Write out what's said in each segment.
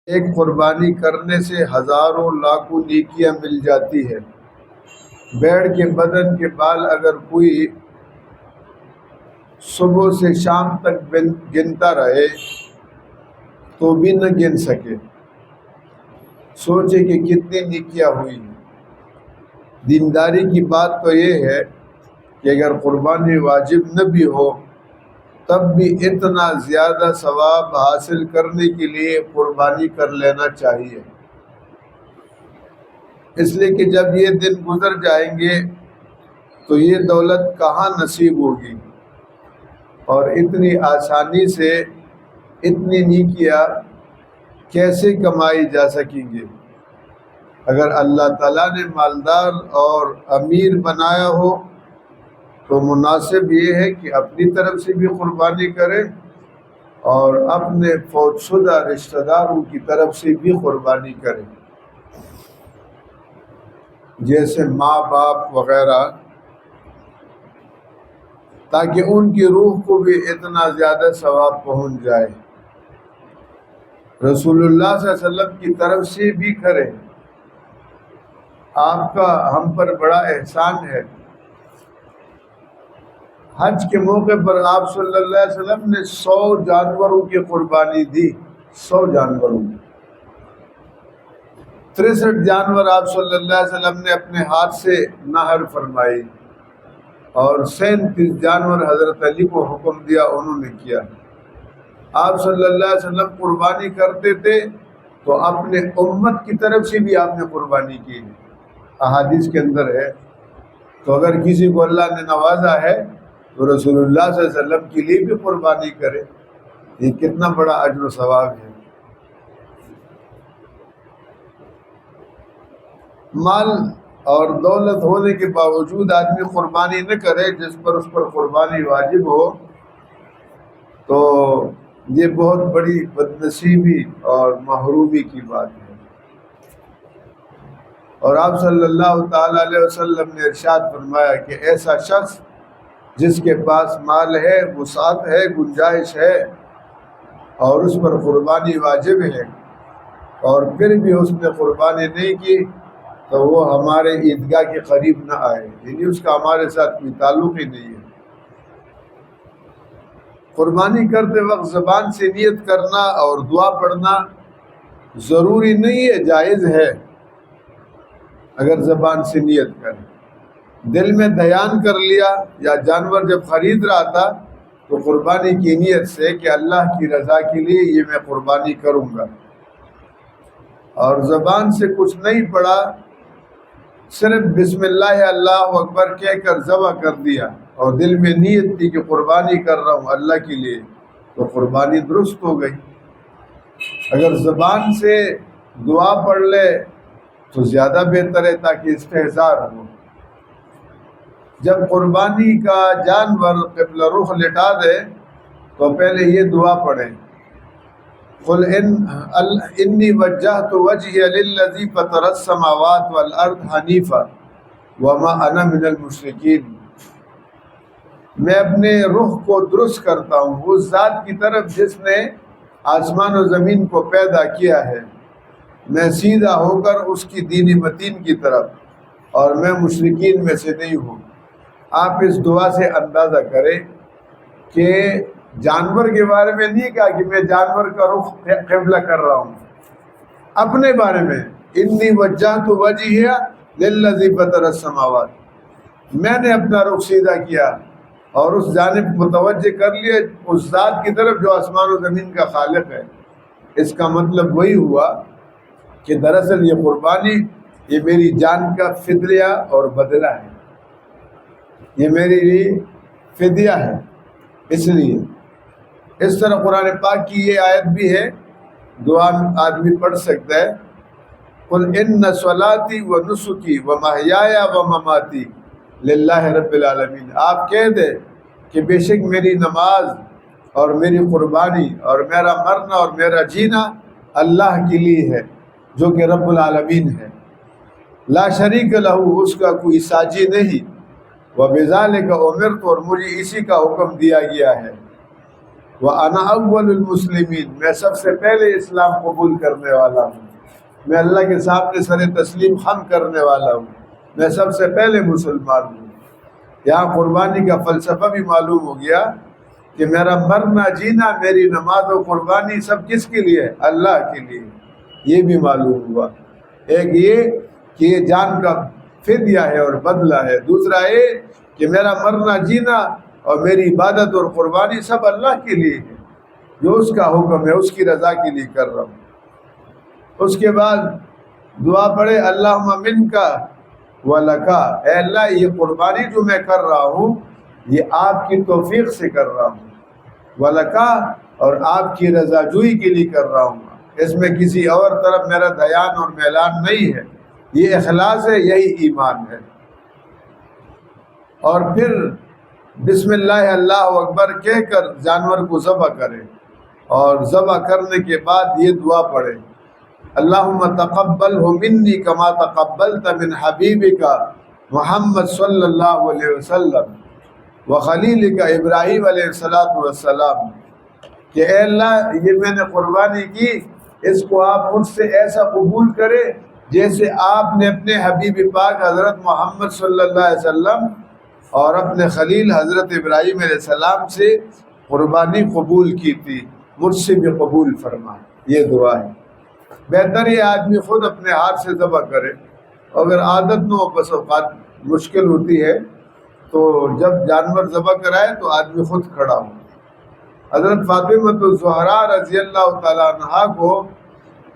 ایک قربانی کرنے سے ہزاروں لاکھوں نیکیاں مل جاتی ہے۔ بیڑ کے بدن کے بال اگر کوئی صبح سے شام تک گنتا رہے تو بھی نہ گن سکے۔ سوچے کہ کتنی نیکیاں ہوئی ہیں۔ دینداری کی بات تو یہ ہے کہ اگر قربانی واجب نہ بھی ہو تب بھی اتنا زیادہ ثواب حاصل کرنے کے لیے قربانی کر لینا چاہیے، اس لیے کہ جب یہ دن گزر جائیں گے تو یہ دولت کہاں نصیب ہوگی، اور اتنی آسانی سے اتنی نیکیاں کیسے کمائی جا سکیں گے۔ اگر اللہ تعالیٰ نے مالدار اور امیر بنایا ہو تو مناسب یہ ہے کہ اپنی طرف سے بھی قربانی کرے اور اپنے فوت شدہ رشتہ داروں کی طرف سے بھی قربانی کرے، جیسے ماں باپ وغیرہ، تاکہ ان کی روح کو بھی اتنا زیادہ ثواب پہنچ جائے۔ رسول اللہ صلی اللہ علیہ وسلم کی طرف سے بھی کرے۔ آپ کا ہم پر بڑا احسان ہے، حج کے موقع پر آپ صلی اللہ علیہ وسلم نے 100 جانوروں کی قربانی دی، 100 جانوروں کی۔ 63 جانور آپ صلی اللہ علیہ وسلم نے اپنے ہاتھ سے نحر فرمائی، اور 37 جانور حضرت علی کو حکم دیا، انہوں نے کیا۔ آپ صلی اللہ علیہ وسلم قربانی کرتے تھے تو اپنے امت کی طرف سے بھی آپ نے قربانی کی، احادیث کے اندر ہے۔ تو اگر کسی کو اللہ نے نوازا ہے تو رسول اللہ صلی اللہ علیہ وسلم کے لیے بھی قربانی کرے، یہ کتنا بڑا اجر و ثواب ہے۔ مال اور دولت ہونے کے باوجود آدمی قربانی نہ کرے جس پر اس پر قربانی واجب ہو، تو یہ بہت بڑی بدنصیبی اور محرومی کی بات ہے۔ اور آپ صلی اللہ تعالی علیہ وسلم نے ارشاد فرمایا کہ ایسا شخص جس کے پاس مال ہے، وسعت ہے، گنجائش ہے، اور اس پر قربانی واجب ہے، اور پھر بھی اس نے قربانی نہیں کی تو وہ ہمارے عیدگاہ کے قریب نہ آئے، یعنی اس کا ہمارے ساتھ کوئی تعلق ہی نہیں ہے۔ قربانی کرتے وقت زبان سے نیت کرنا اور دعا پڑھنا ضروری نہیں ہے، جائز ہے اگر زبان سے نیت کرے۔ دل میں دھیان کر لیا، یا جانور جب خرید رہا تھا تو قربانی کی نیت سے کہ اللہ کی رضا کے لیے یہ میں قربانی کروں گا، اور زبان سے کچھ نہیں پڑا، صرف بسم اللہ اللہ اکبر کہہ کر ذبح کر دیا، اور دل میں نیت تھی کہ قربانی کر رہا ہوں اللہ کے لیے، تو قربانی درست ہو گئی۔ اگر زبان سے دعا پڑھ لے تو زیادہ بہتر ہے، تاکہ استحضار ہو۔ جب قربانی کا جانور قبلہ رخ لٹا دے تو پہلے یہ دعا پڑھیں، قل انی وجہت وجہی للذی فطر السماوات والارض حنیفا وما انا من المشرکین۔ میں اپنے رخ کو درست کرتا ہوں اس ذات کی طرف جس نے آسمان و زمین کو پیدا کیا ہے، میں سیدھا ہو کر اس کی دین متین کی طرف، اور میں مشرکین میں سے نہیں ہوں۔ آپ اس دعا سے اندازہ کریں کہ جانور کے بارے میں نہیں کہا کہ میں جانور کا رخ قبلہ کر رہا ہوں، اپنے بارے میں انی وجہت وجہی للذی فطر السماوات، میں نے اپنا رخ سیدھا کیا اور اس جانب متوجہ کر لیا، اس ذات کی طرف جو آسمان و زمین کا خالق ہے۔ اس کا مطلب وہی ہوا کہ دراصل یہ قربانی یہ میری جان کا فدیہ اور بدلہ ہے، یہ میرے لیے فدیہ ہے۔ اس لیے اس طرح قرآن پاک کی یہ آیت بھی ہے، دعا آدمی پڑھ سکتا ہے، قل ان صلاتی و نسکی و محیای و مماتی للہ رب العالمین۔ آپ کہہ دیں کہ بے شک میری نماز اور میری قربانی اور میرا مرنا اور میرا جینا اللہ کے لیے ہے جو کہ رب العالمین ہے، لا شریک لہ، اس کا کوئی ساجی نہیں، وبذالک امرت، اور مجھے اسی کا حکم دیا گیا ہے۔ وَأَنَا أَوَّلُ الْمُسْلِمِينَ، میں سب سے پہلے اسلام قبول کرنے والا ہوں، میں اللہ کے سامنے سر تسلیم خم کرنے والا ہوں، میں سب سے پہلے مسلمان ہوں۔ یہاں قربانی کا فلسفہ بھی معلوم ہو گیا کہ میرا مرنا جینا، میری نماز و قربانی سب کس کے لیے؟ اللہ کے لیے، یہ بھی معلوم ہوا۔ ایک یہ کہ یہ جان کا فدیہ ہے اور بدلہ ہے، دوسرا یہ کہ میرا مرنا جینا اور میری عبادت اور قربانی سب اللہ کے لیے ہے، جو اس کا حکم ہے اس کی رضا کے لیے کر رہا ہوں۔ اس کے بعد دعا پڑھے اللہم منکا ولکا، اے اللہ یہ قربانی جو میں کر رہا ہوں یہ آپ کی توفیق سے کر رہا ہوں، ولکا اور آپ کی رضا جوئی کے لیے کر رہا ہوں، اس میں کسی اور طرف میرا دھیان اور میلان نہیں ہے، یہ اخلاص ہے، یہی ایمان ہے۔ اور پھر بسم اللہ اللہ اکبر کہہ کر جانور کو ذبح کرے، اور ذبح کرنے کے بعد یہ دعا پڑھے اللہم تقبلہ منی کما تقبلت من حبیبک محمد صلی اللہ علیہ وسلم وخلیلک ابراہیم علیہ السلام، کہ اے اللہ یہ میں نے قربانی کی، اس کو آپ مجھ سے ایسا قبول کرے جیسے آپ نے اپنے حبیب پاک حضرت محمد صلی اللہ علیہ وسلم اور اپنے خلیل حضرت ابراہیم علیہ السلام سے قربانی قبول کی تھی، مجھ سے بھی قبول فرما۔ یہ دعا ہے۔ بہتر یہ آدمی خود اپنے ہاتھ سے ذبح کرے، اگر عادت نہ ہو، بس اوقات مشکل ہوتی ہے، تو جب جانور ذبح کرائے تو آدمی خود کھڑا ہو۔ حضرت فاطمہ الزہرا رضی اللہ تعالیٰ عنہا کو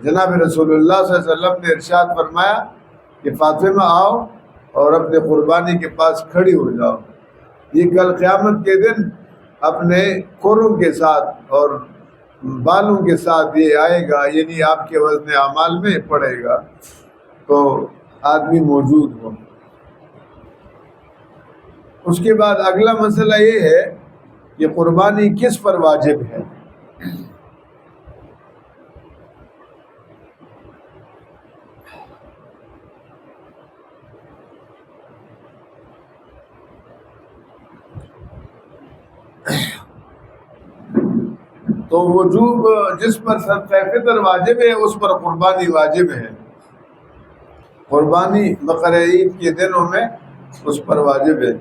جناب رسول اللہ صلی اللہ علیہ وسلم نے ارشاد فرمایا کہ فاطمہ آؤ اور اپنے قربانی کے پاس کھڑی ہو جاؤ، یہ کل قیامت کے دن اپنے کوروں کے ساتھ اور بالوں کے ساتھ یہ آئے گا، یعنی آپ کے وزن اعمال میں پڑے گا، تو آدمی موجود ہو۔ اس کے بعد اگلا مسئلہ یہ ہے کہ قربانی کس پر واجب ہے۔ تو وجوب جس پر صدقہ فطر واجب ہے اس پر قربانی واجب ہے، قربانی بقرہ عید کے دنوں میں اس پر واجب ہے۔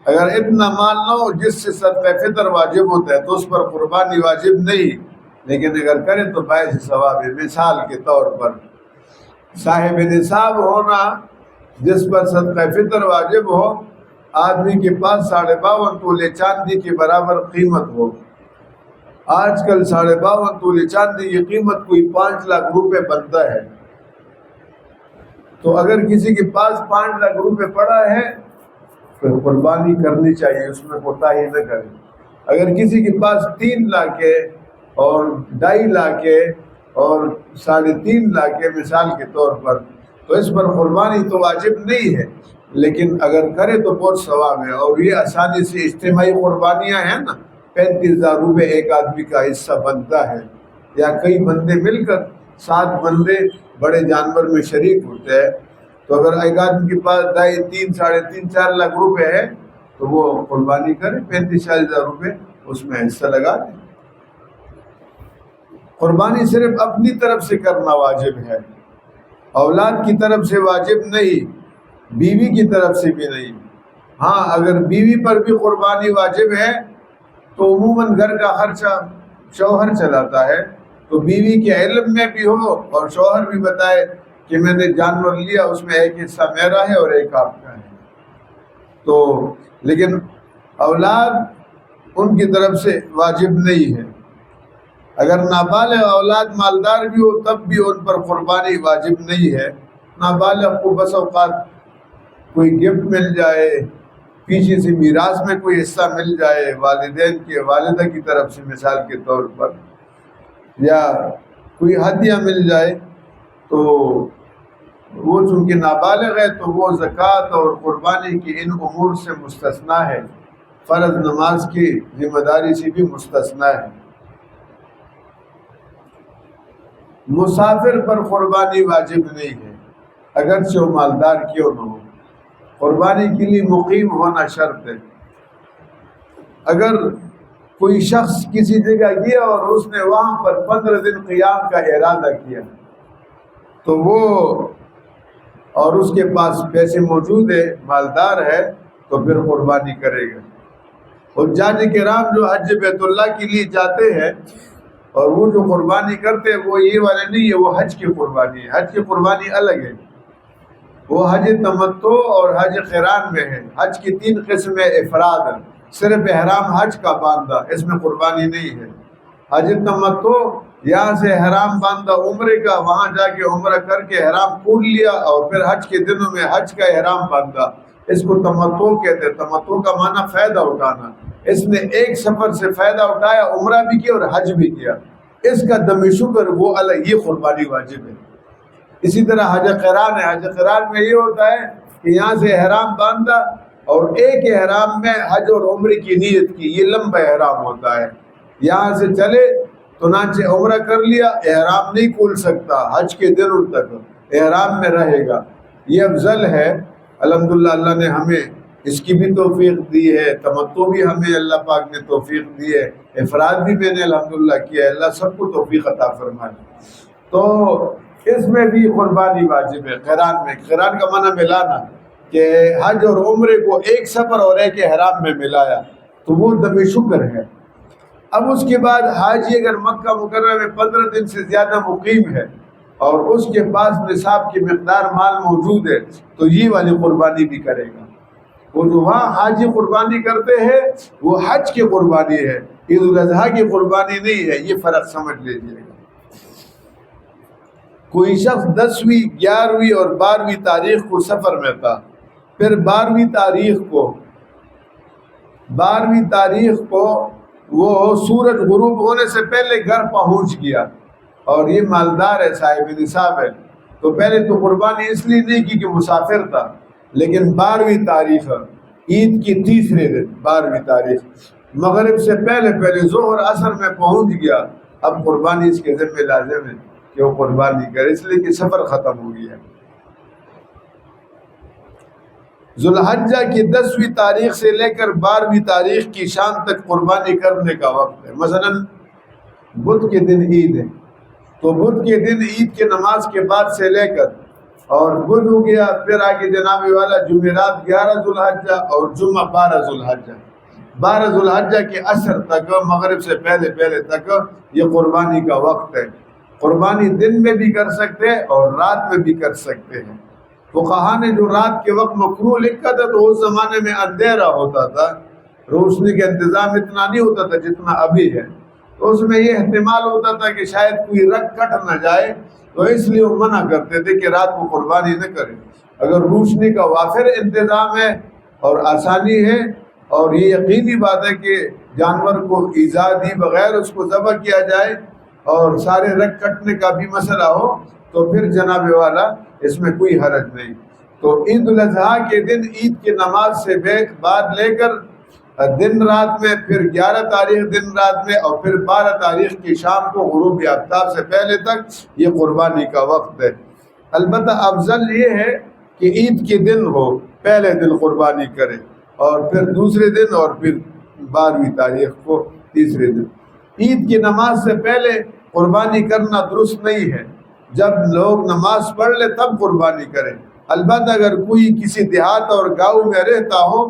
اگر اتنا مال نہ ہو جس سے صدقہ فطر واجب ہوتا ہے تو اس پر قربانی واجب نہیں، لیکن اگر کرے تو باعث ثواب ہے۔ مثال کے طور پر صاحب نصاب ہونا جس پر صدقہ فطر واجب ہو، آدمی کے پاس 52.5 تولے چاندی کے برابر قیمت ہو۔ آج کل 52.5 تولے چاندی کی قیمت کوئی 5 لاکھ روپے بنتا ہے، تو اگر کسی کے پاس 5 لاکھ روپے پڑا ہے پھر قربانی کرنی چاہیے، اس میں کوتاہی نہ کرے۔ اگر کسی کے پاس 3 لاکھ ہے اور 2.5 لاکھ ہے اور 3.5 لاکھ ہے مثال کے طور پر، تو اس پر قربانی تو واجب نہیں ہے، لیکن اگر کرے تو بہت ثواب ہے۔ اور یہ آسانی سے اجتماعی قربانیاں ہیں نا، 35,000 روپے ایک آدمی کا حصہ بنتا ہے، یا کئی بندے مل کر 7 بندے بڑے جانور میں شریک ہوتے ہیں، تو اگر ایک آدمی کے پاس 2.5، 3، 3.5، 4 لاکھ روپے ہے تو وہ قربانی کرے، 35,000 روپے اس میں حصہ لگا دیں۔ قربانی صرف اپنی طرف سے کرنا واجب ہے، اولاد کی طرف سے واجب نہیں، بیوی کی طرف سے بھی نہیں۔ ہاں اگر بیوی پر بھی قربانی واجب ہے تو عموماً گھر کا خرچہ شوہر چلاتا ہے، تو بیوی کے علم میں بھی ہو اور شوہر بھی بتائے کہ میں نے جانور لیا، اس میں ایک حصہ میرا ہے اور ایک آپ کا ہے، تو لیکن اولاد ان کی طرف سے واجب نہیں ہے۔ اگر نابالغ اولاد مالدار بھی ہو تب بھی ان پر قربانی واجب نہیں ہے۔ نابالغ کو بس اوقات کوئی گفٹ مل جائے، پیچھے سے میراث میں کوئی حصہ مل جائے والدین کے والدہ کی طرف سے مثال کے طور پر، یا کوئی ہدیہ مل جائے، تو وہ چونکہ نابالغ ہے تو وہ زکوٰۃ اور قربانی کی ان امور سے مستثنا ہے، فرض نماز کی ذمہ داری سے بھی مستثنا ہے۔ مسافر پر قربانی واجب نہیں ہے، اگرچہ وہ مالدار کیوں نہ ہو، قربانی کے لیے مقیم ہونا شرط ہے۔ اگر کوئی شخص کسی جگہ گیا اور اس نے وہاں پر 15 دن قیام کا ارادہ کیا تو وہ اور اس کے پاس پیسے موجود ہے، مالدار ہے، تو پھر قربانی کرے گا۔ اور حجاج کرام جو حج بیت اللہ کے لیے جاتے ہیں اور وہ جو قربانی کرتے ہیں وہ یہ والے نہیں ہے، وہ حج کی قربانی ہے۔ حج کی قربانی الگ ہے، وہ حج تمتع اور حج قران میں ہے۔ حج کی 3 قسمیں افراد ہیں، صرف احرام حج کا باندھا، اس میں قربانی نہیں ہے۔ حج تمتع یہاں سے احرام باندھا عمرے کا، وہاں جا کے عمرہ کر کے احرام کھول لیا اور پھر حج کے دنوں میں حج کا احرام باندھا، اس کو تمتع کہتے ہیں۔ تمتع کا معنی فائدہ اٹھانا، اس نے ایک سفر سے فائدہ اٹھایا، عمرہ بھی کیا اور حج بھی کیا، اس کا دم شکر وہ الگ، یہ قربانی واجب ہے۔ اسی طرح حج قران ہے، حج قران میں یہ ہوتا ہے کہ یہاں سے احرام باندھا اور ایک احرام میں حج اور عمرے کی نیت کی، یہ لمبا احرام ہوتا ہے۔ یہاں سے چلے چنانچہ عمرہ کر لیا، احرام نہیں کھول سکتا، حج کے دنوں تک احرام میں رہے گا، یہ افضل ہے۔ الحمدللہ اللہ نے ہمیں اس کی بھی توفیق دی ہے، تمتع بھی ہمیں اللہ پاک نے توفیق دی ہے، افراد بھی میں نے الحمدللہ کیا ہے، اللہ سب کو توفیق عطا فرمائے۔ تو اس میں بھی قربانی واجب ہے۔ قران میں، قران کا معنی ملانا، کہ حج اور عمرے کو ایک سفر اور ایک احرام میں ملایا تو وہ دم شکر ہے۔ اب اس کے بعد حاجی اگر مکہ مکرمہ میں 15 دن سے زیادہ مقیم ہے اور اس کے پاس نصاب کی مقدار مال موجود ہے تو یہ والی قربانی بھی کرے گا۔ وہ جو وہاں حاجی قربانی کرتے ہیں وہ حج کی قربانی ہے، عید الاضحیٰ کی قربانی نہیں ہے، یہ فرق سمجھ لیجیے گا۔ کوئی شخص 10ویں 11ویں اور 12ویں تاریخ کو سفر میں تھا، پھر 12ویں تاریخ کو وہ سورج غروب ہونے سے پہلے گھر پہنچ گیا اور یہ مالدار ہے، صاحب نصاب ہے، تو پہلے تو قربانی اس لیے نہیں کی کہ مسافر تھا، لیکن 12ویں تاریخ عید کی تیسرے دن 12ویں تاریخ مغرب سے پہلے ظہر عصر میں پہنچ گیا، اب قربانی اس کے ذمہ لازم ہے کہ وہ قربانی کرے، اس لیے کہ سفر ختم ہو گیا۔ ذوالحجہ کی 10ویں تاریخ سے لے کر 12ویں تاریخ کی شام تک قربانی کرنے کا وقت ہے۔ مثلا بدھ کے دن عید ہے تو بدھ کے دن عید کے نماز کے بعد سے لے کر اور بدھ ہو گیا، پھر آگے جناب والا جمعرات 11 ذوالحجہ اور جمعہ 12 ذوالحجہ، 12 ذوالحجہ کے عصر تک، مغرب سے پہلے تک یہ قربانی کا وقت ہے۔ قربانی دن میں بھی کر سکتے ہیں اور رات میں بھی کر سکتے ہیں۔ فقہا نے جو رات کے وقت مکروہ لکھا تھا تو اس زمانے میں اندھیرا ہوتا تھا، روشنی کا انتظام اتنا نہیں ہوتا تھا جتنا ابھی ہے، تو اس میں یہ احتمال ہوتا تھا کہ شاید کوئی رگ کٹ نہ جائے، تو اس لیے وہ منع کرتے تھے کہ رات کو قربانی نہ کریں۔ اگر روشنی کا وافر انتظام ہے اور آسانی ہے اور یہ یقینی بات ہے کہ جانور کو ایذا دی بغیر اس کو ذبح کیا جائے اور سارے رگ کٹنے کا بھی مسئلہ ہو تو پھر جناب والا اس میں کوئی حرج نہیں۔ تو عید الاضحیٰ کے دن عید کی نماز سے بعد لے کر دن رات میں، پھر 11 تاریخ دن رات میں اور پھر 12 تاریخ کی شام کو غروب آفتاب سے پہلے تک یہ قربانی کا وقت ہے۔ البتہ افضل یہ ہے کہ عید کے دن ہو، پہلے دن قربانی کرے اور پھر دوسرے دن اور پھر 12ویں تاریخ کو تیسرے دن۔ عید کی نماز سے پہلے قربانی کرنا درست نہیں ہے، جب لوگ نماز پڑھ لے تب قربانی کریں۔ البتہ اگر کوئی کسی دیہات اور گاؤں میں رہتا ہو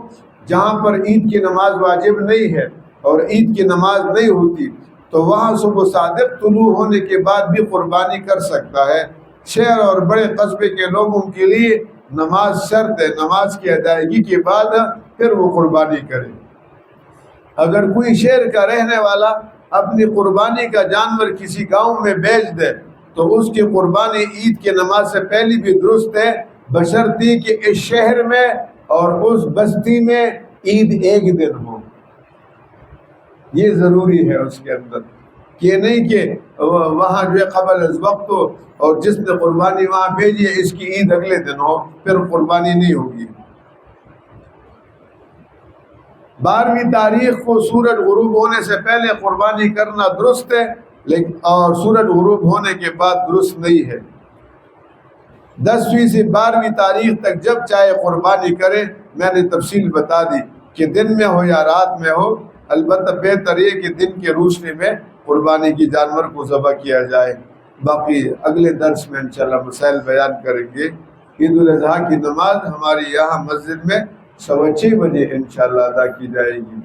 جہاں پر عید کی نماز واجب نہیں ہے اور عید کی نماز نہیں ہوتی تو وہاں صبح صادق طلوع ہونے کے بعد بھی قربانی کر سکتا ہے۔ شہر اور بڑے قصبے کے لوگوں کے لیے نماز شرط ہے، نماز کی ادائیگی کے بعد پھر وہ قربانی کرے۔ اگر کوئی شہر کا رہنے والا اپنی قربانی کا جانور کسی گاؤں میں بیچ دے تو اس کی قربانی عید کی نماز سے پہلے بھی درست ہے، بشرطی کہ اس شہر میں اور اس بستی میں عید ایک دن ہو۔ یہ ضروری ہے اس کے اندر، کہ نہیں کہ وہاں جو ہے قبل از وقت ہو اور جس نے قربانی وہاں بھیجی ہے اس کی عید اگلے دن ہو، پھر قربانی نہیں ہوگی۔ 12ویں تاریخ کو سورج غروب ہونے سے پہلے قربانی کرنا درست ہے، لیکن اور سورج غروب ہونے کے بعد درست نہیں ہے۔ 10ویں سے 12ویں تاریخ تک جب چاہے قربانی کرے، میں نے تفصیل بتا دی کہ دن میں ہو یا رات میں ہو، البتہ بہتر یہ کہ دن کے روشنی میں قربانی کی جانور کو ذبح کیا جائے. باقی اگلے درس میں انشاءاللہ مسائل بیان کریں گے. عید الاضحیٰ کی نماز ہماری یہاں مسجد میں 6:15 بجے انشاءاللہ ادا کی جائے گی.